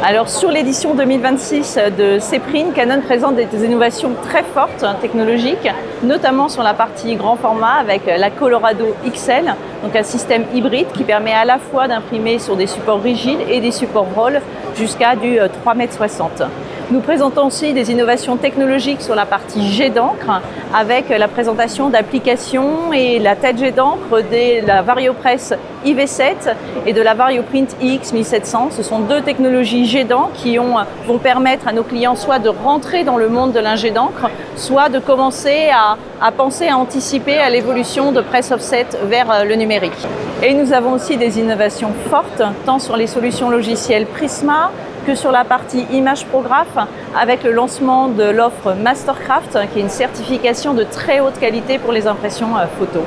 Alors sur l'édition 2026 de CPRINT, Canon présente des innovations très fortes technologiques, notamment sur la partie grand format avec la Colorado XL, donc un système hybride qui permet à la fois d'imprimer sur des supports rigides et des supports roll jusqu'à du 3,60 m. Nous présentons aussi des innovations technologiques sur la partie jet d'encre avec la présentation d'applications et la tête jet d'encre de la VarioPress IV7 et de la VarioPrint iX1700. Ce sont deux technologies jet d'encre qui vont permettre à nos clients soit de rentrer dans le monde de l'ingé d'encre, soit de commencer à penser, à anticiper à l'évolution de press offset vers le numérique. Et nous avons aussi des innovations fortes, tant sur les solutions logicielles Prisma, que sur la partie image prographe avec le lancement de l'offre Mastercraft qui est une certification de très haute qualité pour les impressions photo.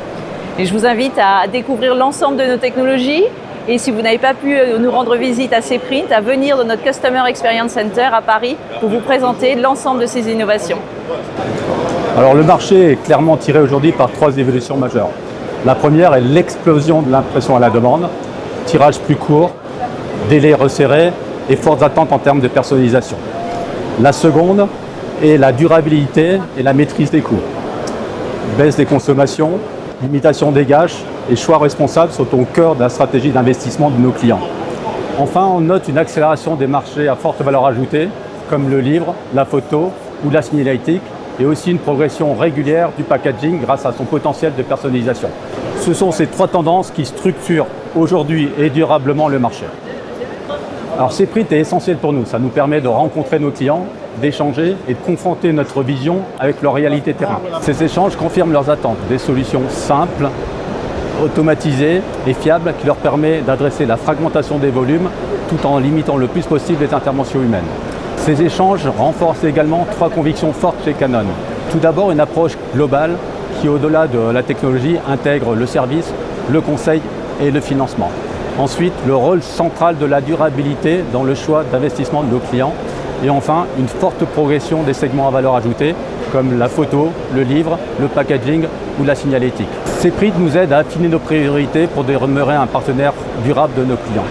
Et je vous invite à découvrir l'ensemble de nos technologies et si vous n'avez pas pu nous rendre visite à CPRINT, à venir dans notre Customer Experience Center à Paris pour vous présenter l'ensemble de ces innovations. Alors le marché est clairement tiré aujourd'hui par trois évolutions majeures. La première est l'explosion de l'impression à la demande, tirage plus court, délai resserré et fortes attentes en termes de personnalisation. La seconde est la durabilité et la maîtrise des coûts. Baisse des consommations, limitation des gâches et choix responsables sont au cœur de la stratégie d'investissement de nos clients. Enfin, on note une accélération des marchés à forte valeur ajoutée, comme le livre, la photo ou la signalétique, et aussi une progression régulière du packaging grâce à son potentiel de personnalisation. Ce sont ces trois tendances qui structurent aujourd'hui et durablement le marché. Alors CPRINT est essentiel pour nous, ça nous permet de rencontrer nos clients, d'échanger et de confronter notre vision avec leur réalité terrain. Ces échanges confirment leurs attentes, des solutions simples, automatisées et fiables qui leur permettent d'adresser la fragmentation des volumes tout en limitant le plus possible les interventions humaines. Ces échanges renforcent également trois convictions fortes chez Canon. Tout d'abord, une approche globale qui, au-delà de la technologie, intègre le service, le conseil et le financement. Ensuite, le rôle central de la durabilité dans le choix d'investissement de nos clients. Et enfin, une forte progression des segments à valeur ajoutée, comme la photo, le livre, le packaging ou la signalétique. CPRINT nous aide à affiner nos priorités pour demeurer un partenaire durable de nos clients.